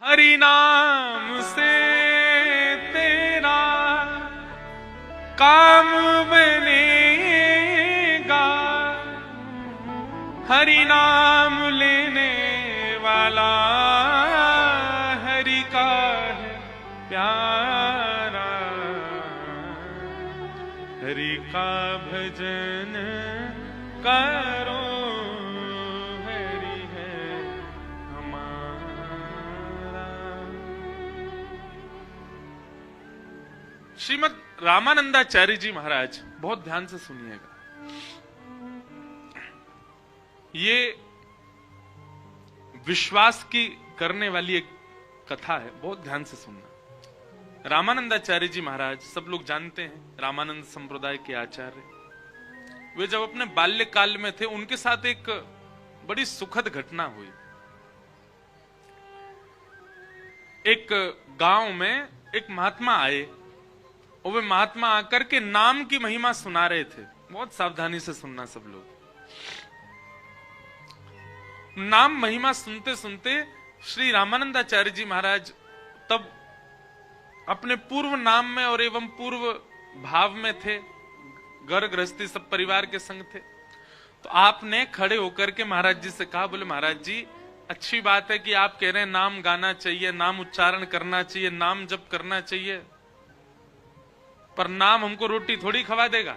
हरि नाम से तेरा काम बनेगा, हरि नाम लेने वाला हरि का है प्यारा, हरि का भजन करो, हरि है हमारा। श्रीमद रामानंदाचार्य जी महाराज, बहुत ध्यान से सुनिएगा, ये विश्वास की करने वाली एक कथा है, बहुत ध्यान से सुनना। रामानंदाचार्य जी महाराज सब लोग जानते हैं, रामानंद संप्रदाय के आचार्य। वे जब अपने बाल्यकाल में थे, उनके साथ एक बड़ी सुखद घटना हुई। एक गांव में एक महात्मा आए और वे महात्मा आकर के नाम की महिमा सुना रहे थे। बहुत सावधानी से सुनना सब लोग। नाम महिमा सुनते सुनते श्री रामानंदाचार्य जी महाराज तब अपने पूर्व नाम में और एवं पूर्व भाव में थे, घर गृहस्थी सब परिवार के संग थे। तो आपने खड़े होकर के महाराज जी से कहा, बोले महाराज जी अच्छी बात है कि आप कह रहे हैं नाम गाना चाहिए, नाम उच्चारण करना चाहिए, नाम जप करना चाहिए, पर नाम हमको रोटी थोड़ी खवा देगा।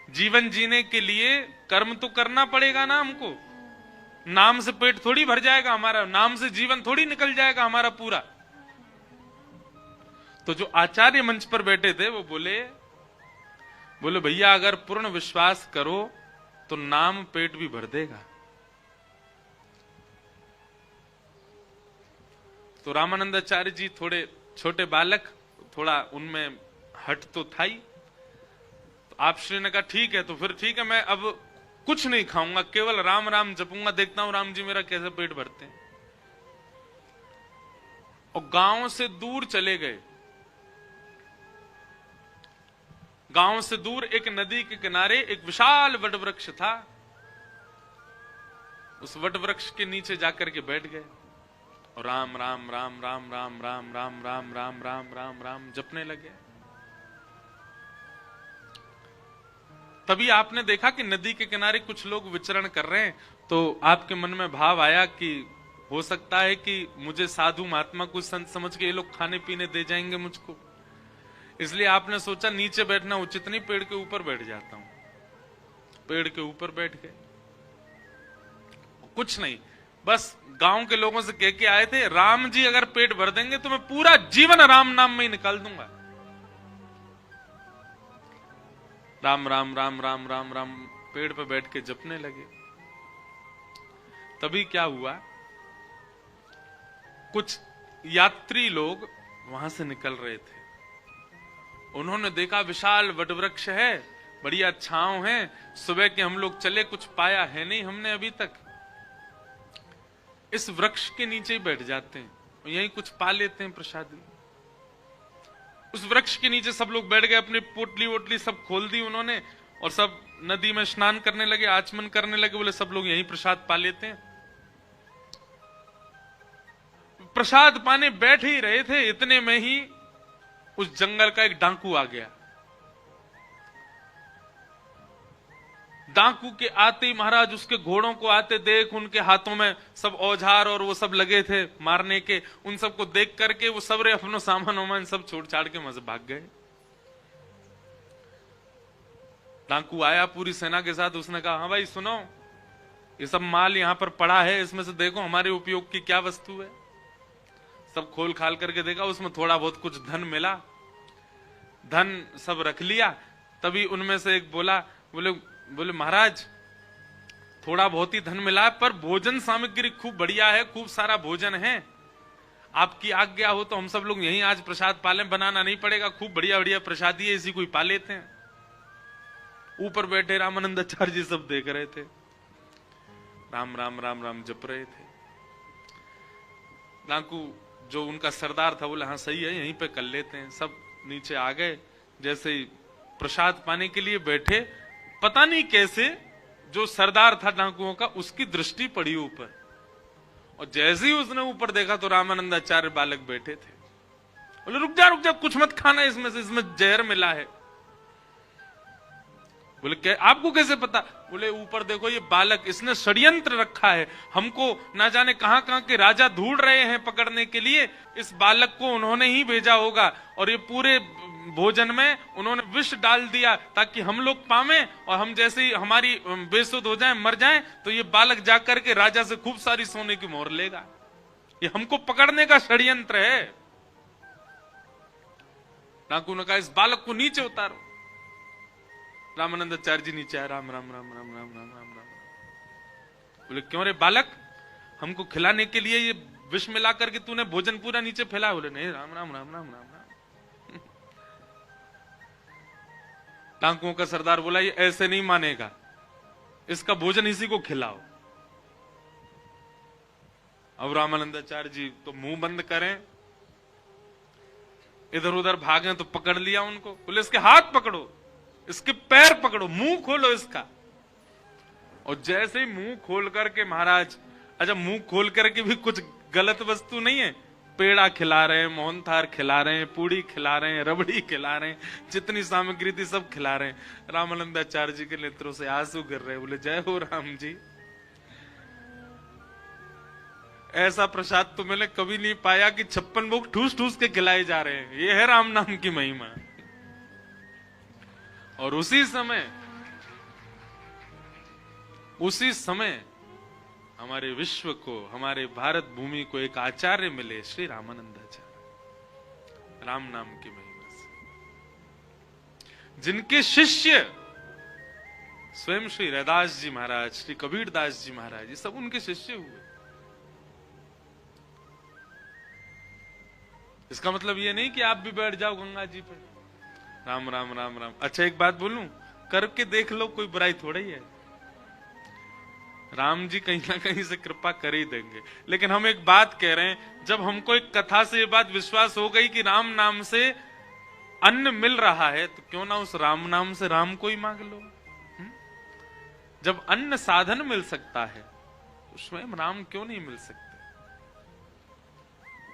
जीवन जीने के लिए कर्म तो करना पड़ेगा ना हमको। नाम से पेट थोड़ी भर जाएगा हमारा, नाम से जीवन थोड़ी निकल जाएगा हमारा पूरा। तो जो आचार्य मंच पर बैठे थे वो बोले भैया अगर पूर्ण विश्वास करो तो नाम पेट भी भर देगा। तो रामानंदाचार्य जी थोड़े छोटे बालक, थोड़ा उनमें हट तो था ही। तो आप श्री ने कहा ठीक है, तो फिर ठीक है, मैं अब कुछ नहीं खाऊंगा, केवल राम राम जपूंगा, देखता हूं राम जी मेरा कैसे पेट भरते हैं। और गांव से दूर चले गए। गांव से दूर एक नदी के किनारे एक विशाल वटवृक्ष था। उस वटवृक्ष के नीचे जाकर के बैठ गए और राम राम राम राम राम राम राम राम राम राम राम राम जपने लगे। तभी आपने देखा कि नदी के किनारे कुछ लोग विचरण कर रहे हैं। तो आपके मन में भाव आया कि हो सकता है कि मुझे साधु महात्मा कुछ संत समझ के ये लोग खाने पीने दे जाएंगे मुझको, इसलिए आपने सोचा नीचे बैठना उचित नहीं, पेड़ के ऊपर बैठ जाता हूं। पेड़ के ऊपर बैठ गए। कुछ नहीं, बस गांव के लोगों से कह के आए थे, राम जी अगर पेट भर देंगे तो मैं पूरा जीवन राम नाम में ही निकाल दूंगा। राम राम राम राम राम राम पेड़ पे बैठ के जपने लगे। तभी क्या हुआ, कुछ यात्री लोग वहां से निकल रहे थे। उन्होंने देखा विशाल वटवृक्ष है, बढ़िया छांव है, सुबह के हम लोग चले, कुछ पाया है नहीं हमने अभी तक, इस वृक्ष के नीचे ही बैठ जाते हैं, यहीं कुछ पा लेते हैं प्रसादी। उस वृक्ष के नीचे सब लोग बैठ गए, अपनी पोटली वोटली सब खोल दी उन्होंने और सब नदी में स्नान करने लगे, आचमन करने लगे। बोले सब लोग यहीं प्रसाद पा लेते हैं। प्रसाद पाने बैठ ही रहे थे, इतने में ही उस जंगल का एक डाकू आ गया। डाकू के आते ही महाराज उसके घोड़ों को आते देख, उनके हाथों में सब औजार और वो सब लगे थे मारने के, उन सबको देख करके वो सबरे अपनो सामान वामान सब छोड़ छाड़ के मजे भाग गए। डाकू आया पूरी सेना के साथ, उसने कहा हाँ भाई सुनो, ये सब माल यहां पर पड़ा है, इसमें से देखो हमारे उपयोग की क्या वस्तु है। सब खोल खाल करके देखा, उसमें थोड़ा बहुत कुछ धन मिला, धन सब रख लिया। तभी उनमें से एक बोला, बोले महाराज थोड़ा बहुत ही धन मिला पर भोजन सामग्री खूब बढ़िया है, खूब सारा भोजन है, आपकी आज्ञा हो तो हम सब लोग यहीं आज प्रसाद पालें, बनाना नहीं पड़ेगा, खूब बढ़िया बढ़िया प्रसादी है, इसी को ही पा लेते हैं। ऊपर बैठे रामानंदाचार्य जी सब देख रहे थे, राम राम राम राम जप रहे थे। डाकू जो उनका सरदार था बोले हाँ सही है, यहीं पे कर लेते हैं। सब नीचे आ गए। जैसे ही प्रसाद पाने के लिए बैठे, पता नहीं कैसे जो सरदार था डाकुओं का, उसकी दृष्टि पड़ी ऊपर। और जैसे ही उसने ऊपर देखा तो रामानंदाचार्य बालक बैठे थे। बोले रुक जा कुछ मत खाना, इसमें से इसमें जहर मिला है। बोले आपको कैसे पता? बोले ऊपर देखो ये बालक, इसने षड्यंत्र रखा है, हमको ना जाने कहां कहां के राजा ढूंढ रहे हैं पकड़ने के लिए, इस बालक को उन्होंने ही भेजा होगा और ये पूरे भोजन में उन्होंने विष डाल दिया ताकि हम लोग पावें और हम जैसे ही हमारी बेसुध हो जाएं, मर जाएं, तो ये बालक जाकर के राजा से खूब सारी सोने की मोहर लेगा। ये हमको पकड़ने का षड्यंत्र है। डाकू ने कहा इस बालक को नीचे उतारो। रामानंदाचार्य जी नीचे आए, राम राम राम राम राम राम राम राम। बोले क्यों रे बालक, हमको खिलाने के लिए ये विष मिला करके तूने भोजन पूरा नीचे फैला? बोले नहीं, राम राम राम राम राम राम। टांकुओं का सरदार बोला ये ऐसे नहीं मानेगा, इसका भोजन इसी को खिलाओ। अब रामानंदाचार्य जी तो मुंह बंद करें, इधर उधर भागे तो पकड़ लिया उनको। बोले इसके हाथ पकड़ो, इसके पैर पकड़ो, मुंह खोलो इसका। और जैसे ही मुंह खोल करके महाराज, अच्छा मुंह खोल करके भी कुछ गलत वस्तु नहीं है, पेड़ा खिला रहे हैं, मोहनथाल खिला रहे हैं, पूड़ी खिला रहे हैं, रबड़ी खिला रहे हैं, जितनी सामग्री थी सब खिला रहे हैं। रामानंदाचार्य जी के नेत्रों से आंसू गिर रहे। बोले जय हो राम जी, ऐसा प्रसाद तो मैंने कभी नहीं पाया कि 56 भोग ठूस ठूस के खिलाए जा रहे हैं। ये है राम नाम की महिमा। और उसी समय हमारे विश्व को, हमारे भारत भूमि को एक आचार्य मिले, श्री रामानंदाचार्य, राम नाम की महिमा से, जिनके शिष्य स्वयं श्री रैदास जी महाराज, श्री कबीरदास जी महाराज, ये सब उनके शिष्य हुए। इसका मतलब ये नहीं कि आप भी बैठ जाओ गंगा जी पे, राम राम राम राम। अच्छा एक बात बोलूं, करके देख लो, कोई बुराई थोड़ा ही है। राम जी कहीं ना कहीं से कृपा कर ही देंगे। लेकिन हम एक बात कह रहे हैं, जब हमको एक कथा से ये बात विश्वास हो गई कि राम नाम से अन्न मिल रहा है, तो क्यों ना उस राम नाम से राम को ही मांग लो। जब अन्न साधन मिल सकता है तो स्वयं राम क्यों नहीं मिल सकते?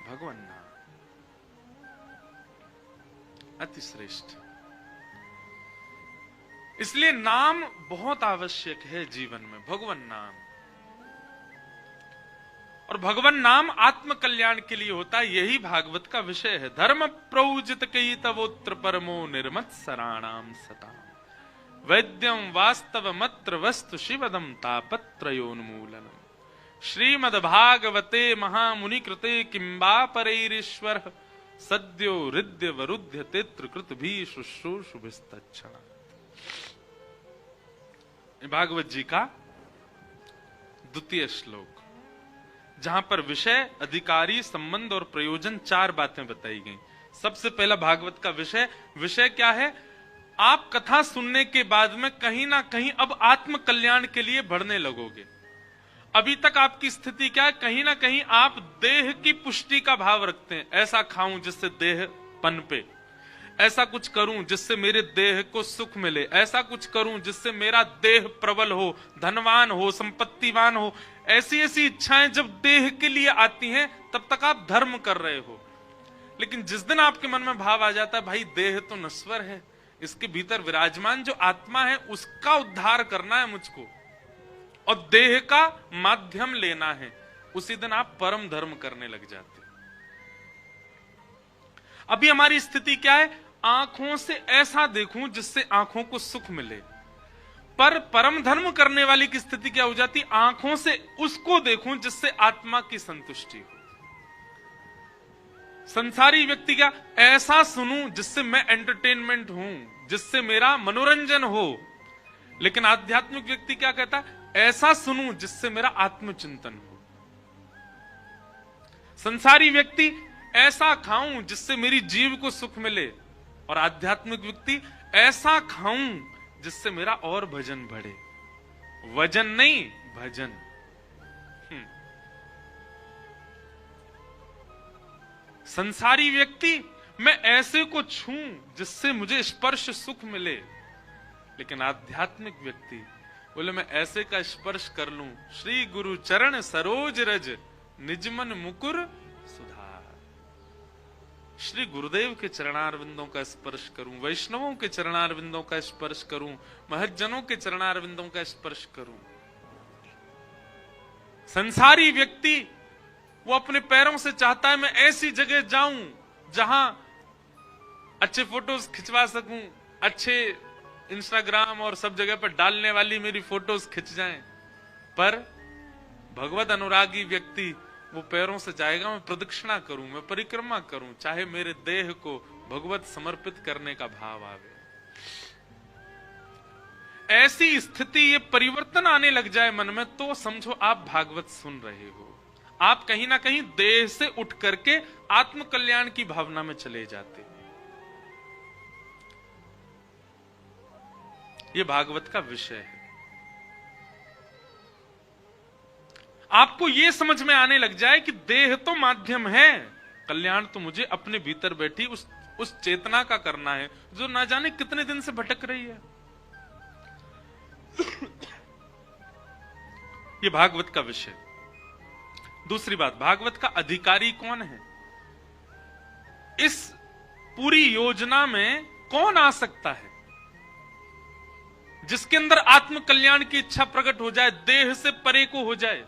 भगवान नाम अति श्रेष्ठ। इसलिए नाम बहुत आवश्यक है जीवन में, भगवान नाम। और भगवान नाम आत्म कल्याण के लिए होता है, यही भागवत का विषय है। धर्म प्रौजित कई तवोत्र परमो निर्मत्सराणाम सताम वैद्यम वास्तव मत्र वस्तु शिवदम तापत्रयोन्मूलनम श्रीमद्भागवते महामुनि कृते किंबा परैरीश्वर सद्यो हृदय वरुध्य तेत्र कृत भी शुश्रूषुभिस्तच्छना। भागवत जी का द्वितीय श्लोक, जहां पर विषय, अधिकारी, संबंध और प्रयोजन 4 बातें बताई गई। सबसे पहला भागवत का विषय क्या है? आप कथा सुनने के बाद में कहीं ना कहीं अब आत्म कल्याण के लिए बढ़ने लगोगे। अभी तक आपकी स्थिति क्या है? कहीं ना कहीं आप देह की पुष्टि का भाव रखते हैं, ऐसा खाऊं जिससे देह पनपे, ऐसा कुछ करूं जिससे मेरे देह को सुख मिले, ऐसा कुछ करूं जिससे मेरा देह प्रबल हो, धनवान हो, संपत्तिवान हो। ऐसी ऐसी इच्छाएं जब देह के लिए आती हैं, तब तक आप धर्म कर रहे हो। लेकिन जिस दिन आपके मन में भाव आ जाता है भाई देह तो नश्वर है, इसके भीतर विराजमान जो आत्मा है उसका उद्धार करना है मुझको, और देह का माध्यम लेना है, उसी दिन आप परम धर्म करने लग जाते। अभी हमारी स्थिति क्या है? आंखों से ऐसा देखूं जिससे आंखों को सुख मिले। पर परम धर्म करने वाली की स्थिति क्या हो जाती? आंखों से उसको देखूं जिससे आत्मा की संतुष्टि हो। संसारी व्यक्ति क्या? ऐसा सुनूं जिससे मैं एंटरटेनमेंट हूं, जिससे मेरा मनोरंजन हो। लेकिन आध्यात्मिक व्यक्ति क्या कहता है? ऐसा सुनूं जिससे मेरा आत्मचिंतन हो। संसारी व्यक्ति ऐसा खाऊं जिससे मेरी जीव को सुख मिले, और आध्यात्मिक व्यक्ति ऐसा खाऊं जिससे मेरा और भजन बढ़े। वजन नहीं, भजन। संसारी व्यक्ति मैं ऐसे को छूं जिससे मुझे स्पर्श सुख मिले, लेकिन आध्यात्मिक व्यक्ति बोले मैं ऐसे का स्पर्श कर लूं, श्री गुरु चरण सरोज रज निजमन मुकुर सुधार। श्री गुरुदेव के चरणारविंदों का स्पर्श करूं, वैष्णवों के चरणारविंदों का स्पर्श करूं, महज्जनों के चरणारविंदों का स्पर्श करूं। संसारी व्यक्ति वो अपने पैरों से चाहता है मैं ऐसी जगह जाऊं जहां अच्छे फोटोज खिंचवा सकूं, अच्छे इंस्टाग्राम और सब जगह पर डालने वाली मेरी फोटोज खिंच जाएं। पर भगवत अनुरागी व्यक्ति वो पैरों से जाएगा मैं प्रदक्षिणा करूं, मैं परिक्रमा करूं, चाहे मेरे देह को भगवत समर्पित करने का भाव आवे। ऐसी स्थिति, ये परिवर्तन आने लग जाए मन में, तो समझो आप भागवत सुन रहे हो। आप कहीं ना कहीं देह से उठ करके आत्म कल्याण की भावना में चले जाते। ये भागवत का विषय है। आपको यह समझ में आने लग जाए कि देह तो माध्यम है, कल्याण तो मुझे अपने भीतर बैठी उस चेतना का करना है जो ना जाने कितने दिन से भटक रही है। ये भागवत का विषय। दूसरी बात, भागवत का अधिकारी कौन है? इस पूरी योजना में कौन आ सकता है जिसके अंदर आत्म कल्याण की इच्छा प्रकट हो जाए, देह से परे को हो जाए?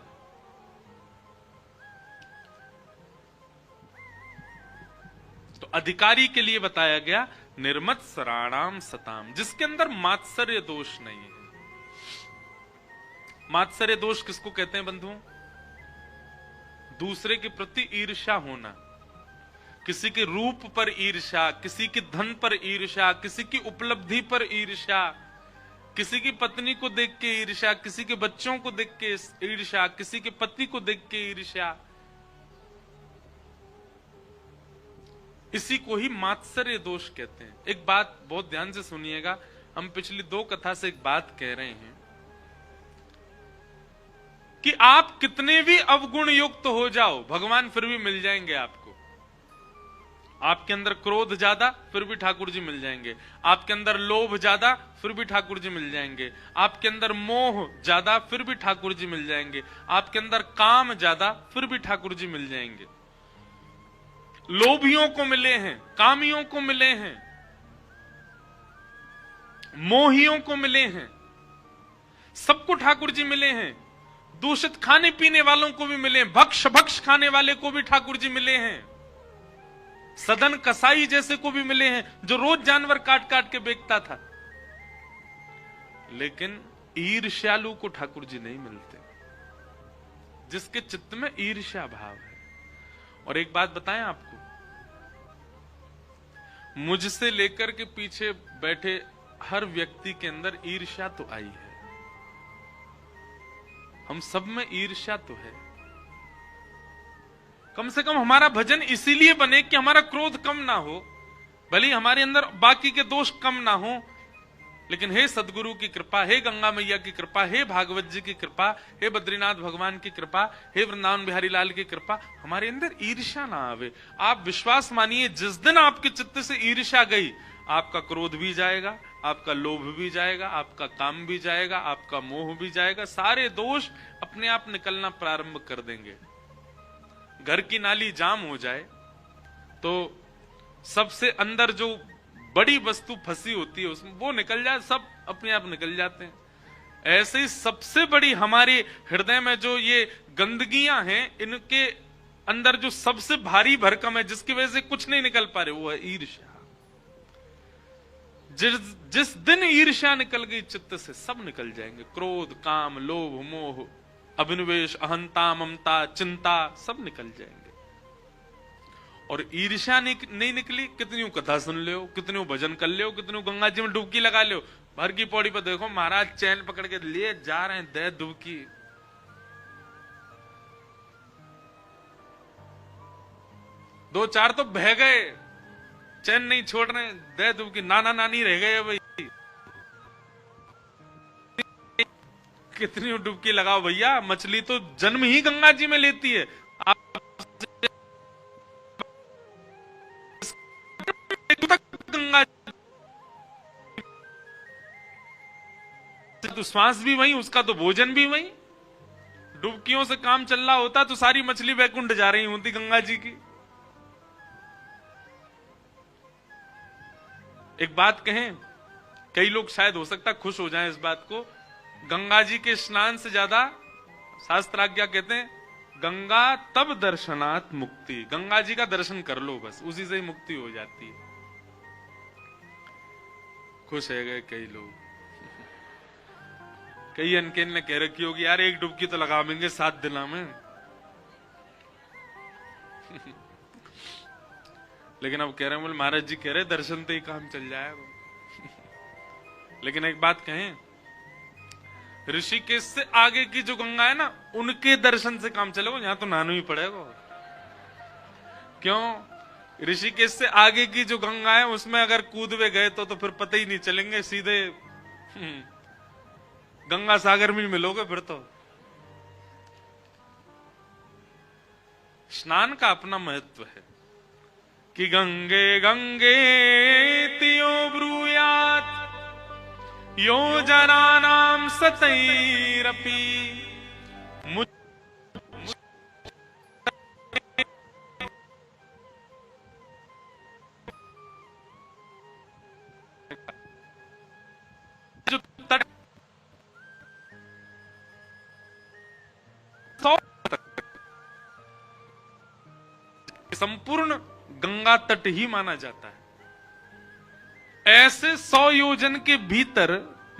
तो अधिकारी के लिए बताया गया निर्मत सराणाम सताम, जिसके अंदर मात्सर्य दोष नहीं है। मात्सर्य दोष किसको कहते हैं बंधुओं? दूसरे के प्रति ईर्ष्या होना, किसी के रूप पर ईर्ष्या, किसी के धन पर ईर्ष्या, किसी की उपलब्धि पर ईर्ष्या, किसी की पत्नी को देख के ईर्ष्या, किसी के बच्चों को देख के ईर्ष्या, किसी के पति को देख के ईर्ष्या, इसी को ही मात्सर्य दोष कहते हैं। एक बात बहुत ध्यान से सुनिएगा, हम पिछली 2 कथा से एक बात कह रहे हैं कि आप कितने भी अवगुण युक्त हो जाओ, भगवान फिर भी मिल जाएंगे आपको। आपके अंदर क्रोध ज्यादा, फिर भी ठाकुर जी मिल जाएंगे। आपके अंदर लोभ ज्यादा, फिर भी ठाकुर जी मिल जाएंगे। आपके अंदर मोह ज्यादा, फिर भी ठाकुर जी मिल जाएंगे। आपके अंदर काम ज्यादा, फिर भी ठाकुर जी मिल जाएंगे। लोभियों को मिले हैं, कामियों को मिले हैं, मोहियों को मिले हैं, सबको ठाकुर जी मिले हैं। दूषित खाने पीने वालों को भी मिले, भक्ष खाने वाले को भी ठाकुर जी मिले हैं। सदन कसाई जैसे को भी मिले हैं जो रोज जानवर काट काट के बेचता था। लेकिन ईर्ष्यालु को ठाकुर जी नहीं मिलते, जिसके चित्त में ईर्ष्या भाव है। और एक बात बताएं आपको, मुझसे लेकर के पीछे बैठे हर व्यक्ति के अंदर ईर्ष्या तो आई है। हम सब में ईर्ष्या तो है। कम से कम हमारा भजन इसीलिए बने कि हमारा क्रोध कम ना हो, भले हमारे अंदर बाकी के दोष कम ना हो, लेकिन हे सदगुरु की कृपा, हे गंगा मैया की कृपा, हे भागवत जी की कृपा, हे बद्रीनाथ भगवान की कृपा, हे वृंदावन बिहारी लाल की कृपा, हमारे अंदर ईर्ष्या ना आवे। आप विश्वास मानिए, जिस दिन आपके चित्त से ईर्ष्या गई, आपका क्रोध भी जाएगा, आपका लोभ भी जाएगा, आपका काम भी जाएगा, आपका मोह भी जाएगा। सारे दोष अपने आप निकलना प्रारंभ कर देंगे। घर की नाली जाम हो जाए तो सबसे अंदर जो बड़ी वस्तु फंसी होती है उसमें वो निकल जाए, सब अपने आप निकल जाते हैं। ऐसे ही सबसे बड़ी हमारे हृदय में जो ये गंदगियां हैं, इनके अंदर जो सबसे भारी भरकम है, जिसकी वजह से कुछ नहीं निकल पा रहे, वो है ईर्ष्या। जिस दिन ईर्ष्या निकल गई चित्त से, सब निकल जाएंगे। क्रोध, काम, लोभ, मोह, अभिनिवेश, अहंता, ममता, चिंता, सब निकल जाएंगे। और ईर्ष्या नहीं निकली, कितनी कथा सुन ले, कितनी भजन कर ले, कितनी गंगा जी में डुबकी लगा ले। भर की पौड़ी पर देखो महाराज चैन पकड़ के लिए जा रहे हैं, दे डुबकी। दो चार तो बह गए, चैन नहीं छोड़ रहे, दे डुबकी। नाना नानी रह गए भाई, कितनी डुबकी लगाओ भैया। मछली तो जन्म ही गंगा जी में लेती है। आप गंगा तो श्वास भी वही, उसका तो भोजन भी वही। डुबकियों से काम चल रहा होता तो सारी मछली वैकुंठ जा रही होती गंगा जी की। एक बात कहें, कई लोग शायद हो सकता खुश हो जाएं इस बात को, गंगा जी के स्नान से ज्यादा शास्त्राज्ञा कहते हैं गंगा तब दर्शनात् मुक्ति। गंगा जी का दर्शन कर लो बस, उसी से ही मुक्ति हो जाती है। खुश है गए कई लोग। कई अनकेन ने कह रखी होगी यार एक डुबकी तो लगावेंगे 7 दिनों में। लेकिन अब कह रहे हैं, बोले महाराज जी कह रहे दर्शन तो ही काम चल जाएगा। लेकिन एक बात कहें, ऋषिकेश से आगे की जो गंगा है ना, उनके दर्शन से काम चलेगा, यहां तो नहाना ही पड़ेगा। क्यों? ऋषिकेश से आगे की जो गंगा है उसमें अगर कूदवे गए तो फिर पता ही नहीं चलेंगे, सीधे गंगा सागर में मिलोगे फिर तो। स्नान का अपना महत्व है कि गंगे गंगे तियो ब्रूयात यो जनानाम सतैरपि मुझ जो तट संपूर्ण गंगा तट ही माना जाता है। ऐसे 100 योजन के भीतर,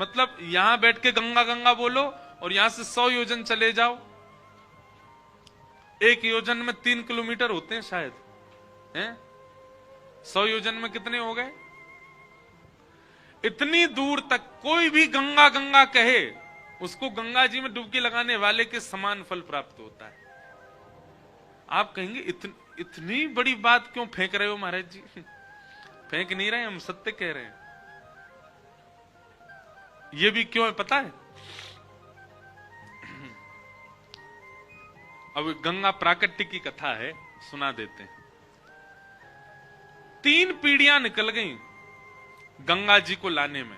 मतलब यहां बैठ के गंगा गंगा बोलो और यहां से 100 योजन चले जाओ, 1 योजन में 3 किलोमीटर होते हैं शायद, हैं? 100 योजन में कितने हो गए? इतनी दूर तक कोई भी गंगा गंगा कहे उसको गंगा जी में डुबकी लगाने वाले के समान फल प्राप्त होता है। आप कहेंगे इतनी बड़ी बात क्यों फेंक रहे हो महाराज जी? फेंक नहीं रहे, हम सत्य कह रहे हैं। ये भी क्यों है पता है? अब गंगा प्राकट्य की कथा है, सुना देते हैं। 3 पीढ़ियां निकल गईं गंगा जी को लाने में।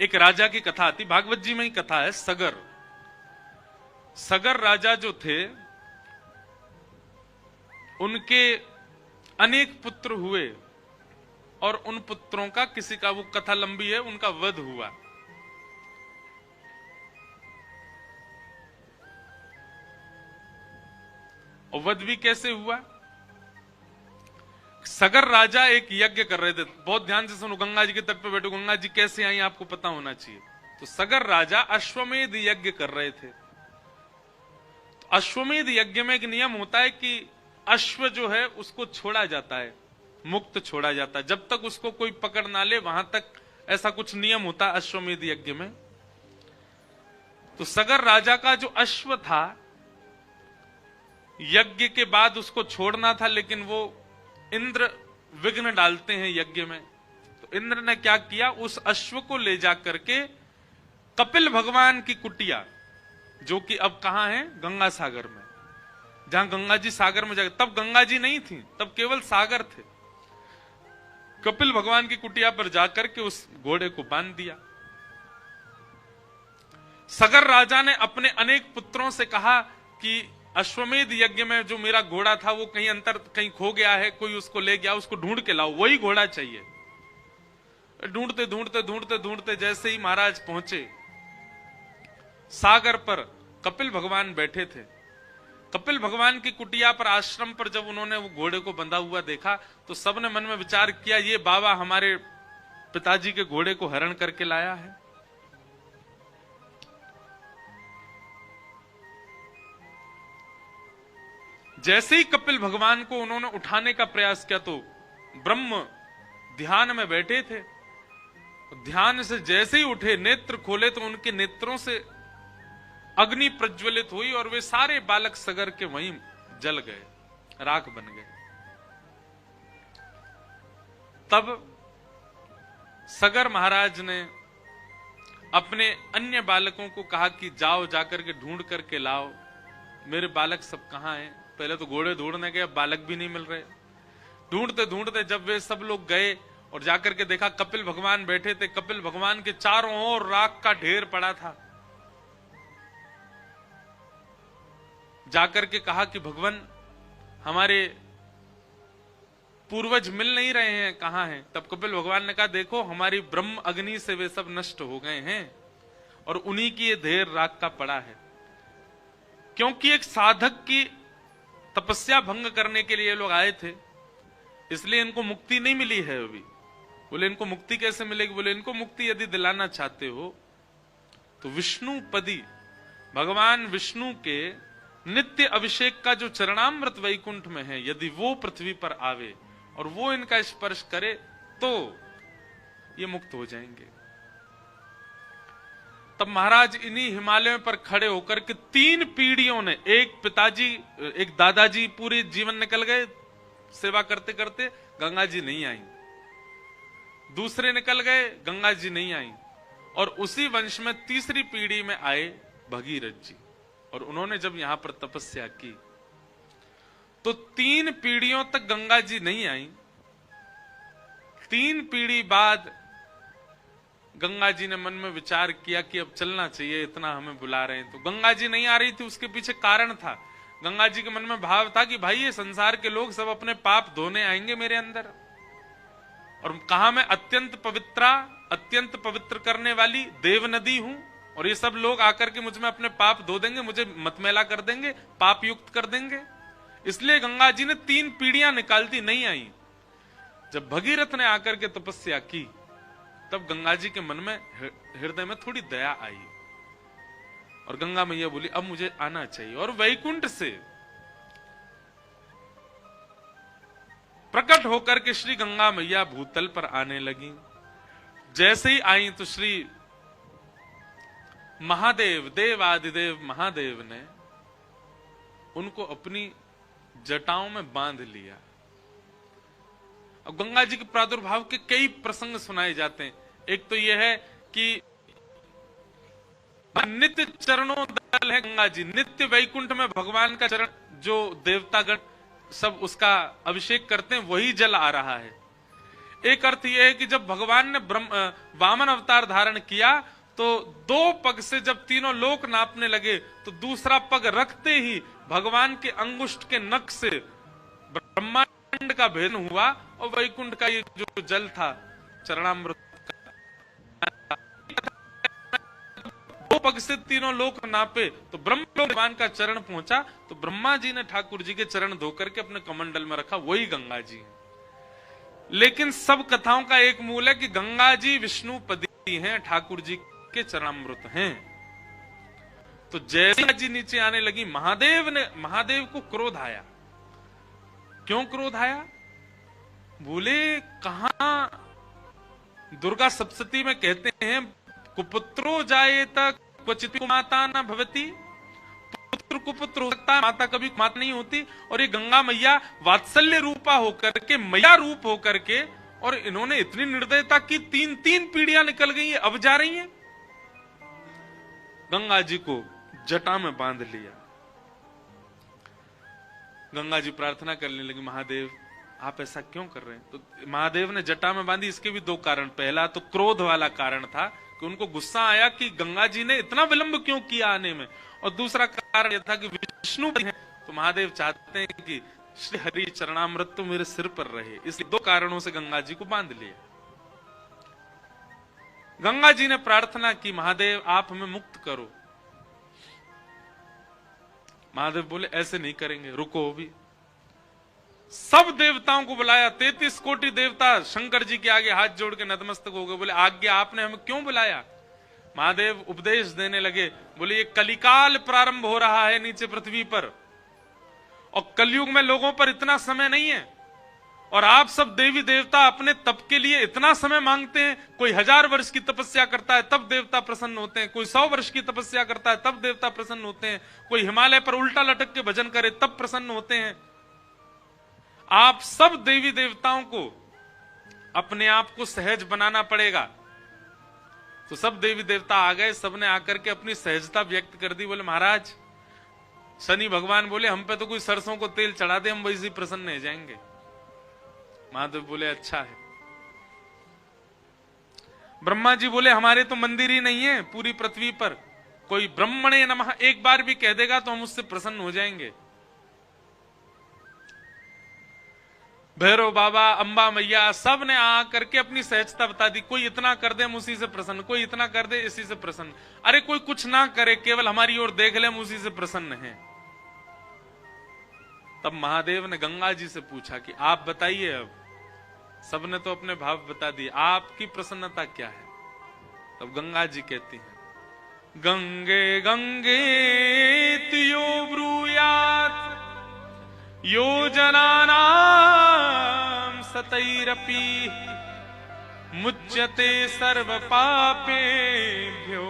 एक राजा की कथा आती, भागवत जी में ही कथा है। सगर राजा जो थे, उनके अनेक पुत्र हुए और उन पुत्रों का किसी का, वो कथा लंबी है, उनका वध हुआ। और वध भी कैसे हुआ? सगर राजा एक यज्ञ कर रहे थे। बहुत ध्यान से सुनो, गंगा जी के तट पे बैठो, गंगा जी कैसे आई आपको पता होना चाहिए। तो सगर राजा अश्वमेध यज्ञ कर रहे थे। तो अश्वमेध यज्ञ में एक नियम होता है कि अश्व जो है उसको छोड़ा जाता है, मुक्त छोड़ा जाता है, जब तक उसको कोई पकड़ ना ले वहां तक, ऐसा कुछ नियम होता है अश्वमेध यज्ञ में। तो सगर राजा का जो अश्व था, यज्ञ के बाद उसको छोड़ना था, लेकिन वो इंद्र विघ्न डालते हैं यज्ञ में। तो इंद्र ने क्या किया, उस अश्व को ले जा करके कपिल भगवान की कुटिया, जो कि अब कहां है, गंगा सागर में, जहां गंगा जी सागर में जाकर, तब गंगा जी नहीं थी, तब केवल सागर थे। कपिल भगवान की कुटिया पर जाकर के उस घोड़े को बांध दिया। सगर राजा ने अपने अनेक पुत्रों से कहा कि अश्वमेध यज्ञ में जो मेरा घोड़ा था वो कहीं खो गया है, कोई उसको ले गया, उसको ढूंढ के लाओ, वही घोड़ा चाहिए। ढूंढते ढूंढते ढूंढते ढूंढते जैसे ही महाराज पहुंचे सागर पर, कपिल भगवान बैठे थे। कपिल भगवान की कुटिया पर, आश्रम पर जब उन्होंने वो घोड़े को बंधा हुआ देखा तो सबने मन में विचार किया, ये बाबा हमारे पिताजी के घोड़े को हरण करके लाया है। जैसे ही कपिल भगवान को उन्होंने उठाने का प्रयास किया तो ब्रह्म ध्यान में बैठे थे, ध्यान से जैसे ही उठे, नेत्र खोले तो उनके नेत्रों से अग्नि प्रज्वलित हुई और वे सारे बालक सगर के वहीं जल गए, राख बन गए। तब सगर महाराज ने अपने अन्य बालकों को कहा कि जाओ, जाकर के ढूंढ करके लाओ, मेरे बालक सब कहां हैं। पहले तो घोड़े ढूंढने गए, बालक भी नहीं मिल रहे। ढूंढते ढूंढते जब वे सब लोग गए और जाकर के देखा कपिल भगवान बैठे थे, कपिल भगवान के चारों ओर राख का ढेर पड़ा था। जाकर के कहा कि भगवान हमारे पूर्वज मिल नहीं रहे हैं, कहां हैं? तब कपिल भगवान ने कहा देखो हमारी ब्रह्म अग्नि से वे सब नष्ट हो गए हैं और उन्हीं की ये ढेर राख का पड़ा है। क्योंकि एक साधक की तपस्या भंग करने के लिए लोग आए थे, इसलिए इनको मुक्ति नहीं मिली है अभी। बोले इनको मुक्ति कैसे मिलेगी? बोले इनको मुक्ति यदि दिलाना चाहते हो तो विष्णु पदी, भगवान विष्णु के नित्य अभिषेक का जो चरणामृत वैकुंठ में है, यदि वो पृथ्वी पर आवे और वो इनका स्पर्श करे तो ये मुक्त हो जाएंगे। तब महाराज इन्हीं हिमालयों पर खड़े होकर के 3 पीढ़ियों ने, एक पिताजी, एक दादाजी पूरे जीवन निकल गए सेवा करते करते, गंगा जी नहीं आई। दूसरे निकल गए, गंगा जी नहीं आई। और उसी वंश में तीसरी पीढ़ी में आए भगीरथ जी, और उन्होंने जब यहां पर तपस्या की तो 3 पीढ़ियों तक गंगा जी नहीं आई। 3 पीढ़ी बाद गंगा जी ने मन में विचार किया कि अब चलना चाहिए, इतना हमें बुला रहे हैं। तो गंगा जी नहीं आ रही थी, उसके पीछे कारण था। गंगा जी के मन में भाव था कि भाई ये संसार के लोग सब अपने पाप धोने आएंगे मेरे अंदर, और कहा मैं अत्यंत पवित्र करने वाली देव नदी हूं, और ये सब लोग आकर के मुझ में अपने पाप धो देंगे, मुझे मतमेला कर देंगे, पाप युक्त कर देंगे। इसलिए गंगा जी ने 3 पीढ़ियां निकालती नहीं आई। जब भगीरथ ने आकर के तपस्या की तब गंगा जी के मन में, हृदय में थोड़ी दया आई, और गंगा मैया बोली अब मुझे आना चाहिए। और वैकुंठ से प्रकट होकर के श्री गंगा मैया भूतल पर आने लगी। जैसे ही आई तो श्री महादेव, देवादिदेव महादेव ने उनको अपनी जटाओं में बांध लिया। अब गंगा जी के प्रादुर्भाव के कई प्रसंग सुनाए जाते हैं। एक तो यह है कि नित्य चरणों दल है गंगा जी, नित्य वैकुंठ में भगवान का चरण, जो देवतागण सब उसका अभिषेक करते हैं, वही जल आ रहा है। एक अर्थ यह है कि जब भगवान ने वामन अवतार धारण किया तो 2 पग से जब तीनों लोक नापने लगे तो दूसरा पग रखते ही भगवान के अंगुष्ठ के नख से ब्रह्मांड का भेद हुआ, और वैकुंठ का ये जो जल था चरणामृत का, 2 पग से तीनों लोक नापे तो ब्रह्म भगवान का चरण पहुंचा, तो ब्रह्मा जी ने ठाकुर जी के चरण धोकर के अपने कमंडल में रखा, वही गंगा जी है। लेकिन सब कथाओं का एक मूल है कि गंगा जी विष्णु पदी हैं, ठाकुर जी के चरणामृत हैं। तो जैसे जी नीचे आने लगी, महादेव को क्रोध आया। क्यों क्रोध आया? बोले कहां दुर्गा सप्तशती में कहते हैं कुपुत्रो जायेत क्वचित माता न भवति, पुत्र कुपुत्र हो सकता है, माता कभी माता नहीं होती। और ये गंगा मैया वात्सल्य रूपा होकर के, मैया रूप होकर के, और इन्होंने इतनी निर्दयता की, 3 पीढ़ियां निकल गई है, अब जा रही हैं। गंगा जी को जटा में बांध लिया। गंगा जी प्रार्थना करने लगी, महादेव आप ऐसा क्यों कर रहे हैं? तो महादेव ने जटा में बांधी। इसके भी 2 कारण। पहला तो क्रोध वाला कारण था कि उनको गुस्सा आया कि गंगा जी ने इतना विलंब क्यों किया आने में, और दूसरा कारण यह था कि विष्णु है तो महादेव चाहते हैं कि श्री हरि चरणामृत तो मेरे सिर पर रहे, इसलिए 2 कारणों से गंगा जी को बांध लिया। गंगा जी ने प्रार्थना की, महादेव आप हमें मुक्त करो। महादेव बोले ऐसे नहीं करेंगे, रुको। भी सब देवताओं को बुलाया, 33 कोटि देवता शंकर जी के आगे हाथ जोड़ के नतमस्तक हो गए। बोले आज्ञा आपने हमें क्यों बुलाया? महादेव उपदेश देने लगे, बोले ये कलिकाल प्रारंभ हो रहा है नीचे पृथ्वी पर, और कलयुग में लोगों पर इतना समय नहीं है, और आप सब देवी देवता अपने तप के लिए इतना समय मांगते हैं। कोई 1000 वर्ष की तपस्या करता है तब देवता प्रसन्न होते हैं, कोई 100 वर्ष की तपस्या करता है तब देवता प्रसन्न होते हैं, कोई हिमालय पर उल्टा लटक के भजन करे तब प्रसन्न होते हैं। आप सब देवी देवताओं को अपने आप को सहज बनाना पड़ेगा। तो सब देवी देवता आ गए, सबने आकर के अपनी सहजता व्यक्त कर दी। बोले महाराज, शनि भगवान बोले हम पे तो कोई सरसों को तेल चढ़ा दे, हम वैसे ही प्रसन्न हो जाएंगे। महादेव बोले अच्छा है। ब्रह्मा जी बोले हमारे तो मंदिर ही नहीं है पूरी पृथ्वी पर, कोई ब्रह्मणे नमः एक बार भी कह देगा तो हम उससे प्रसन्न हो जाएंगे। भैरव बाबा, अंबा मैया, सब ने आ करके अपनी सहजता बता दी। कोई इतना कर दे हम उसी से प्रसन्न, कोई इतना कर दे इसी से प्रसन्न। अरे कोई कुछ ना करे, केवल हमारी ओर देख ले, हम उसी से प्रसन्न हैं। तब महादेव ने गंगा जी से पूछा कि आप बताइए, अब सबने तो अपने भाव बता दिए, आपकी प्रसन्नता क्या है? तब गंगा जी कहती हैं, गंगे गंगे यो ब्रूयात् योजनानां सतैरपि मुच्यते सर्व पापेभ्यो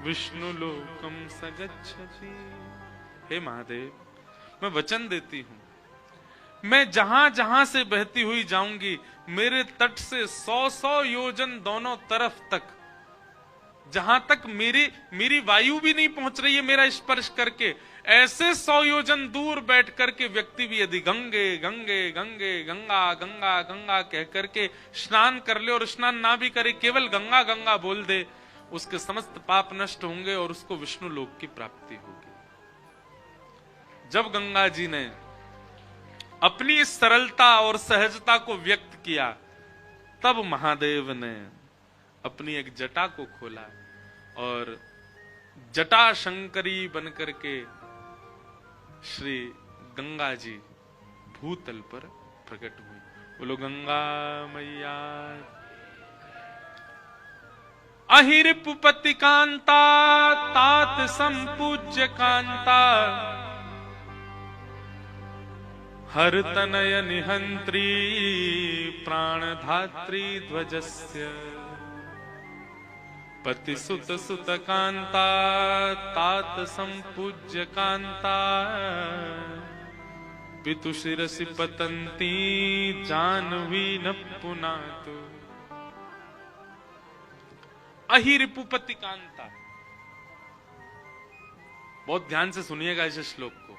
विष्णु लोकम स गच्छति। हे महादेव, मैं वचन देती हूं, मैं जहां जहां से बहती हुई जाऊंगी, मेरे तट से 100-100 योजन दोनों तरफ तक, जहां तक मेरी वायु भी नहीं पहुंच रही है मेरा स्पर्श करके, ऐसे 100 योजन दूर बैठ करके व्यक्ति भी यदि गंगे गंगे गंगे गंगा गंगा गंगा कह करके स्नान कर ले और स्नान ना भी करे, केवल गंगा गंगा बोल दे, उसके समस्त पाप नष्ट होंगे और उसको विष्णु लोक की प्राप्ति होगी। जब गंगा जी ने अपनी सरलता और सहजता को व्यक्त किया, तब महादेव ने अपनी एक जटा को खोला और जटा शंकरी बनकर के श्री गंगा जी भूतल पर प्रकट हुई। बोलो गंगा मैया। अहिरिपुपति कांता तात संपूज्य कांता, हर तनय निहंत्री प्राणधात्री ध्वजस्य, पति सुत सुत कांता तात संपूज्य कांता, पितु शिरसि पतंती जानवी न पुनातु। अहिरिपुपति कांता, बहुत ध्यान से सुनिएगा इस श्लोक को।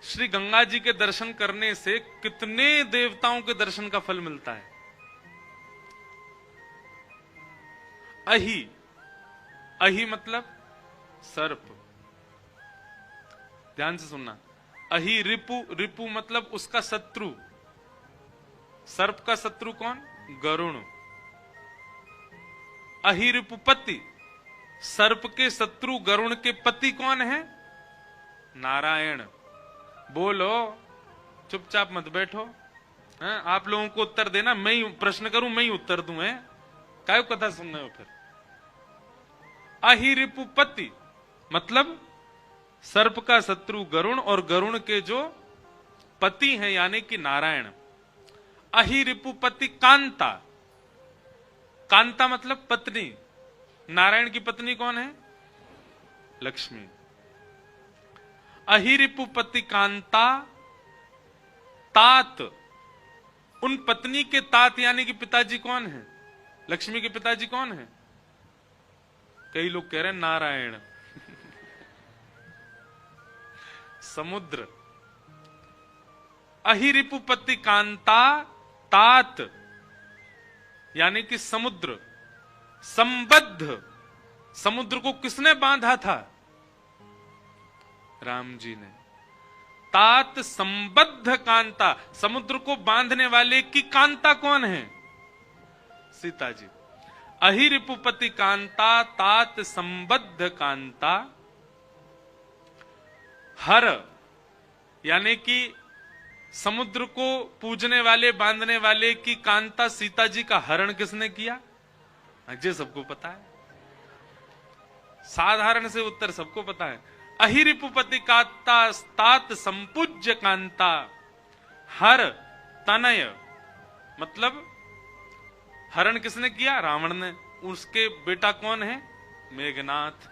श्री गंगा जी के दर्शन करने से कितने देवताओं के दर्शन का फल मिलता है। अहि, अहि मतलब सर्प, ध्यान से सुनना। अहि रिपु, रिपु मतलब उसका शत्रु। सर्प का शत्रु कौन? गरुण। अहि रिपुपति, सर्प के शत्रु गरुण के पति कौन है? नारायण। बोलो, चुपचाप मत बैठो, हैं? आप लोगों को उत्तर देना, मैं ही प्रश्न करूं, मैं ही उत्तर दूं, है? काय कथा सुन रहे हो फिर? अहिरिपुपति मतलब सर्प का शत्रु गरुण और गरुण के जो पति हैं यानी कि नारायण। अहिरिपुपति कांता, कांता मतलब पत्नी। नारायण की पत्नी कौन है? लक्ष्मी। अहिरिपुपति कांता तात, उन पत्नी के तात यानी कि पिताजी कौन है? लक्ष्मी के पिताजी कौन है? कई लोग कह रहे हैं नारायण। समुद्र। अहिरिपुपति कांता तात यानी कि समुद्र। संबद्ध, समुद्र को किसने बांधा था? राम जी ने। तात संबद्ध कांता, समुद्र को बांधने वाले की कांता कौन है? सीता जी। अहिरिपुपति कांता तात संबद्ध कांता, हर यानी कि समुद्र को पूजने वाले बांधने वाले की कांता सीता जी का हरण किसने किया? ये सबको पता है, साधारण से उत्तर सबको पता है। अहिरिपुपति कांता तात संपूज्य कांता, हर तनय मतलब हरण किसने किया? रावण ने। उसके बेटा कौन है? मेघनाथ।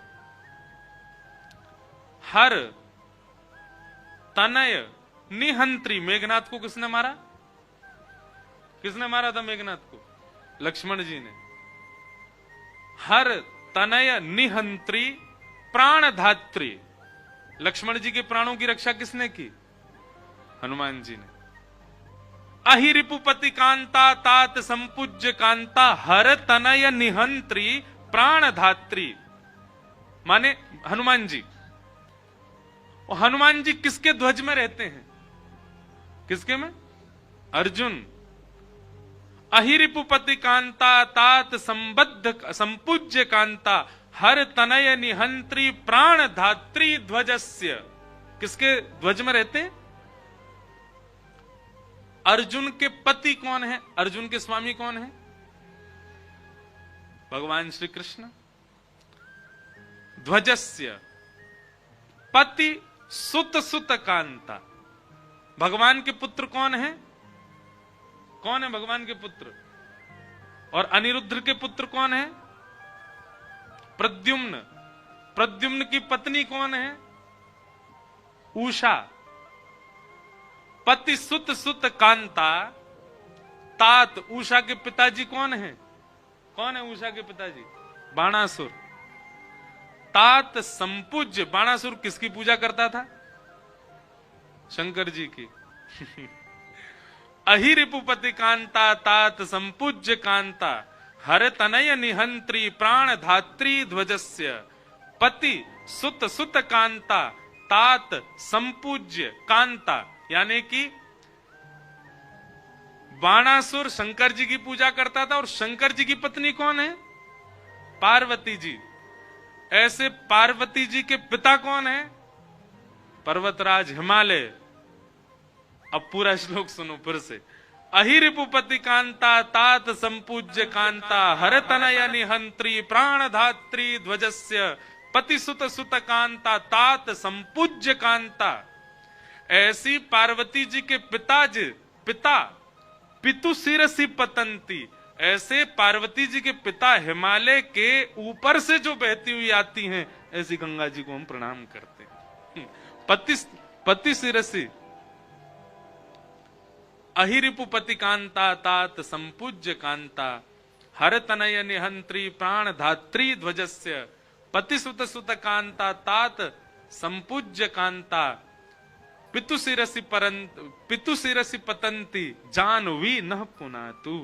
हर तनय निहंत्री, मेघनाथ को किसने मारा? किसने मारा था मेघनाथ को? लक्ष्मण जी ने। हर तनय निहंत्री प्राणधात्री, लक्ष्मण जी के प्राणों की रक्षा किसने की? हनुमान जी ने। अहिरिपुपति कांता तात संपूज्य कांता, हर तनय निहंत्री प्राण धात्री माने हनुमान जी। और हनुमान जी किसके ध्वज में रहते हैं? किसके में? अर्जुन। अहिरिपुपति कांता तात संबद्ध संपूज्य कांता हर तनय निहंत्री प्राण धात्री ध्वजस्य। किसके ध्वज में रहते हैं? अर्जुन के पति कौन है? अर्जुन के स्वामी कौन है? भगवान श्री कृष्ण। ध्वजस्य पति सुत सुत कांता। भगवान के पुत्र कौन है? कौन है भगवान के पुत्र? और अनिरुद्ध के पुत्र कौन है? प्रद्युम्न। प्रद्युम्न की पत्नी कौन है? उषा। पति सुत सुत कांता तात। उषा के पिताजी कौन है? कौन है उषा के पिताजी? बाणासुर। तात संपूज्य। बाणासुर किसकी पूजा करता था? शंकर जी की। अहिरिपुपति कांता तात संपूज्य कांता हर तनय निहंत्री प्राण धात्री ध्वजस्य पति सुत सुत कांता तात संपूज्य कांता। यानी कि बाणासुर शंकर जी की पूजा करता था और शंकर जी की पत्नी कौन है? पार्वती जी। ऐसे पार्वती जी के पिता कौन है? पर्वतराज हिमालय। अब पूरा श्लोक सुनो फिर से। अहिरिपुपति कांता तात संपूज्य कांता हर तनय निहंत्री प्राण धात्री ध्वजस्य पति सुत सुत कांता तात संपूज्य कांता। ऐसी पार्वती जी के पिता पितु शिरसि पतंती। ऐसे पार्वती जी के पिता हिमालय के ऊपर से जो बहती हुई आती हैं, ऐसी गंगा जी को हम प्रणाम करते हैं। पति शिरसि अहिरिपुपति कांता तात संपूज्य कांता हर तनय निहंत्री प्राण धात्री ध्वजस्य पति सुत सुत कांता तात संपूज्य कांता पितु शिरसि पतंती जानवी न पुनातु।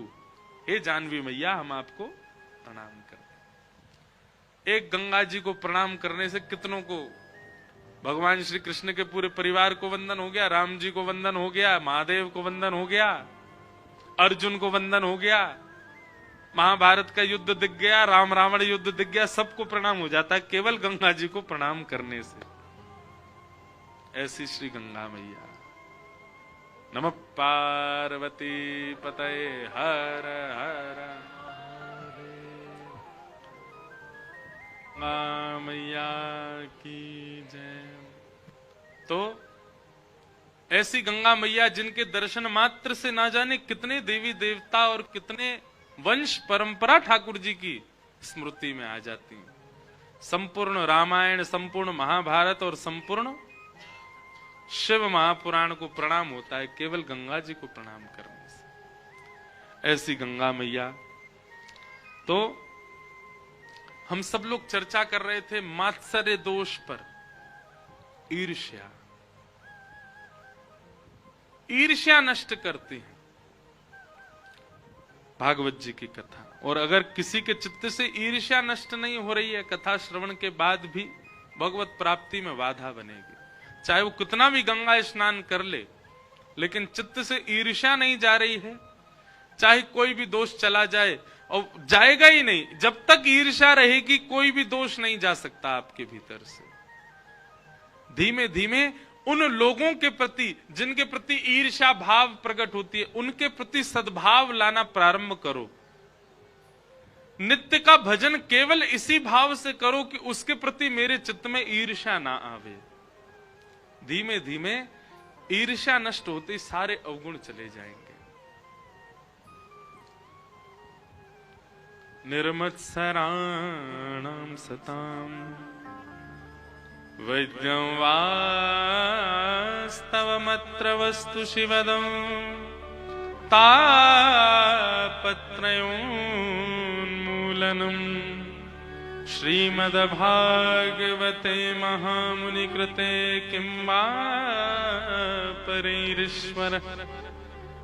हे जानवी मैया, हम आपको प्रणाम करते हैं। एक गंगा जी को प्रणाम करने से कितनों को, भगवान श्री कृष्ण के पूरे परिवार को वंदन हो गया, राम जी को वंदन हो गया, महादेव को वंदन हो गया, अर्जुन को वंदन हो गया, महाभारत का युद्ध दिख गया, राम रावण युद्ध दिख गया, सबको प्रणाम हो जाता है केवल गंगा जी को प्रणाम करने से। ऐसी श्री गंगा मैया। नमः पार्वती पतये हर हर मैया की जय। तो ऐसी गंगा मैया जिनके दर्शन मात्र से ना जाने कितने देवी देवता और कितने वंश परंपरा ठाकुर जी की स्मृति में आ जाती है। संपूर्ण रामायण, संपूर्ण महाभारत और संपूर्ण शिव महापुराण को प्रणाम होता है केवल गंगा जी को प्रणाम करने से। ऐसी गंगा मैया। तो हम सब लोग चर्चा कर रहे थे मात्सर्य दोष पर। ईर्ष्या, ईर्ष्या नष्ट करती है भागवत जी की कथा। और अगर किसी के चित्त से ईर्ष्या नष्ट नहीं हो रही है, कथा श्रवण के बाद भी भगवत प्राप्ति में बाधा बनेगी। चाहे वो कितना भी गंगा स्नान कर ले, लेकिन चित्त से ईर्ष्या नहीं जा रही है, चाहे कोई भी दोष चला जाए, और जाएगा ही नहीं। जब तक ईर्ष्या रहेगी कोई भी दोष नहीं जा सकता आपके भीतर से। धीमे धीमे उन लोगों के प्रति जिनके प्रति ईर्ष्या भाव प्रकट होती है, उनके प्रति सद्भाव लाना प्रारंभ करो। नित्य का भजन केवल इसी भाव से करो कि उसके प्रति मेरे चित्त में ईर्ष्या ना आवे। धीमे धीमे ईर्ष्या नष्ट होते सारे अवगुण चले जाएंगे। निर्मत्सराणां सतां वैद्यं वास्तवमत्र वस्तु शिवदं तापत्रयोन्मूलनम् श्रीमद्भागवते महामुनिकृते किं वा परैरीश्वर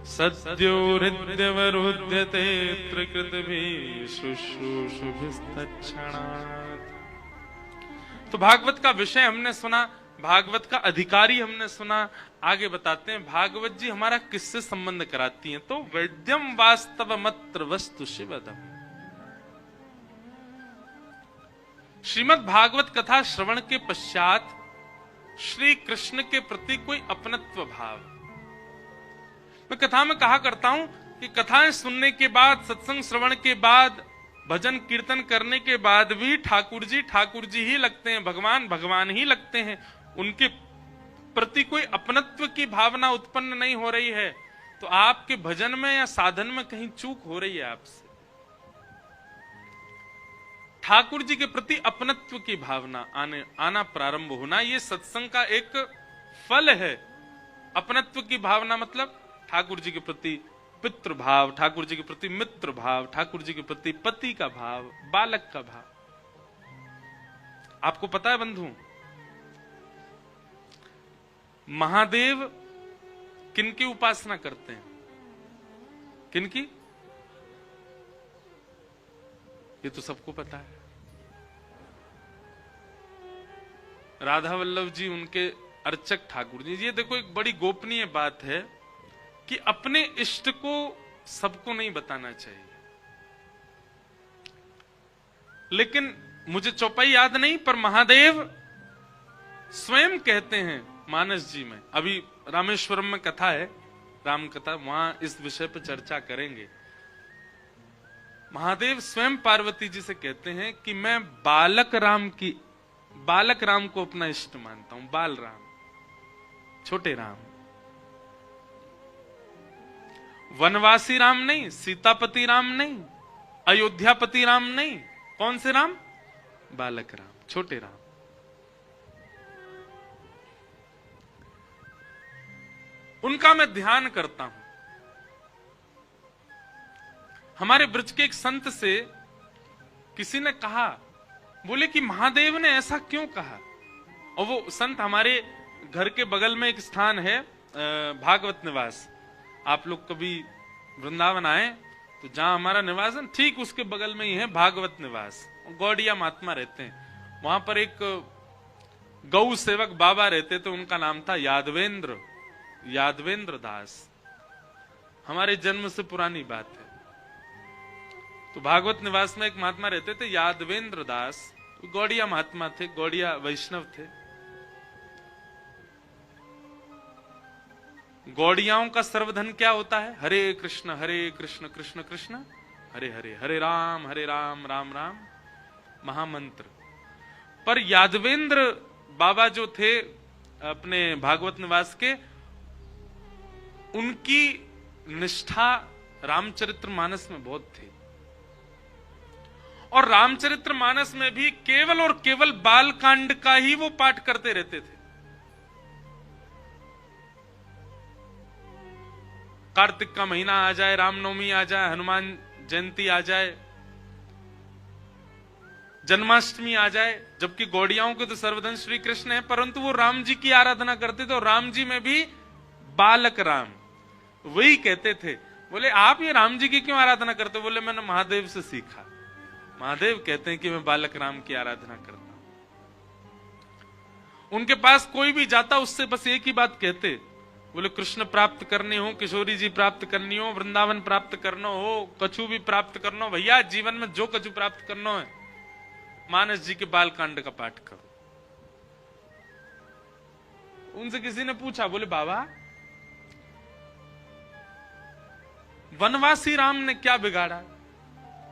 सद्यो हृद्यवरुध्यते त्रिकृतभिः शुश्रूषुभिस्तत्क्षणात्। तो भागवत का विषय हमने सुना, भागवत का अधिकारी हमने सुना। आगे बताते हैं भागवत जी हमारा किससे संबंध कराती हैं। तो वैद्यम वास्तवमत्र वस्तु शिवदम। श्रीमद् भागवत कथा श्रवण के पश्चात श्री कृष्ण के प्रति कोई अपनत्व भाव। मैं कथा में कहा करता हूं कि कथाएं सुनने के बाद, सत्संग श्रवण के बाद, भजन कीर्तन करने के बाद भी ठाकुर जी ही लगते हैं, भगवान भगवान ही लगते हैं। उनके प्रति कोई अपनत्व की भावना उत्पन्न नहीं हो रही है तो आपके भजन में या साधन में कहीं चूक हो रही है आपसे। ठाकुर जी के प्रति अपनत्व की भावना आना प्रारंभ होना, यह सत्संग का एक फल है। अपनत्व की भावना मतलब ठाकुर जी के प्रति पितृ भाव, ठाकुर जी के प्रति मित्र भाव, ठाकुर जी के प्रति पति का भाव, बालक का भाव। आपको पता है बंधु, महादेव किनकी उपासना करते हैं? किनकी? ये तो सबको पता है। राधा वल्लभ जी उनके अर्चक ठाकुर जी। ये देखो एक बड़ी गोपनीय बात है कि अपने इष्ट को सबको नहीं बताना चाहिए। लेकिन मुझे चौपाई याद नहीं, पर महादेव स्वयं कहते हैं मानस जी में, अभी रामेश्वरम में कथा है, राम कथा, वहां इस विषय पर चर्चा करेंगे। महादेव स्वयं पार्वती जी से कहते हैं कि मैं बालक राम को अपना इष्ट मानता हूं। बाल राम, छोटे राम, वनवासी राम नहीं, सीतापति राम नहीं, अयोध्यापति राम नहीं। कौन से राम? बालक राम, छोटे राम। उनका मैं ध्यान करता हूं। हमारे ब्रज के एक संत से किसी ने कहा, बोले कि महादेव ने ऐसा क्यों कहा? और वो संत हमारे घर के बगल में एक स्थान है भागवत निवास। आप लोग कभी वृंदावन आए तो जहां हमारा निवास है ठीक उसके बगल में ही है भागवत निवास। गौड़िया महात्मा रहते हैं वहां पर। एक गौ सेवक बाबा रहते थे, उनका नाम था यादवेंद्र दास। हमारे जन्म से पुरानी बात है। तो भागवत निवास में एक महात्मा रहते थे यादवेंद्र दास। गौड़िया महात्मा थे, गौड़िया वैष्णव थे। गौड़ियाओं का सर्वधन क्या होता है? हरे कृष्ण कृष्ण कृष्ण हरे हरे, हरे राम राम राम महामंत्र। पर यादवेंद्र बाबा जो थे अपने भागवत निवास के, उनकी निष्ठा रामचरितमानस में बहुत थी। और रामचरितमानस में भी केवल और केवल बाल कांड का ही वो पाठ करते रहते थे। कार्तिक का महीना आ जाए, रामनवमी आ जाए, हनुमान जयंती आ जाए, जन्माष्टमी आ जाए, जबकि गौड़ियाओं के तो सर्वधन श्री कृष्ण है, परंतु वो राम जी की आराधना करते थे। और राम जी में भी बालक राम। वही कहते थे, बोले आप ये राम जी की क्यों आराधना करते? बोले मैंने महादेव से सीखा। महादेव कहते हैं कि मैं बालक राम की आराधना करता हूं। उनके पास कोई भी जाता उससे बस एक ही बात कहते, बोले कृष्ण प्राप्त करने हो, किशोरी जी प्राप्त करनी हो, वृंदावन प्राप्त करना हो, कछु भी प्राप्त करना हो, भैया जीवन में जो कछु प्राप्त करना है मानस जी के बाल कांड का पाठ करो। उनसे किसी ने पूछा, बोले बाबा वनवासी राम ने क्या बिगाड़ा?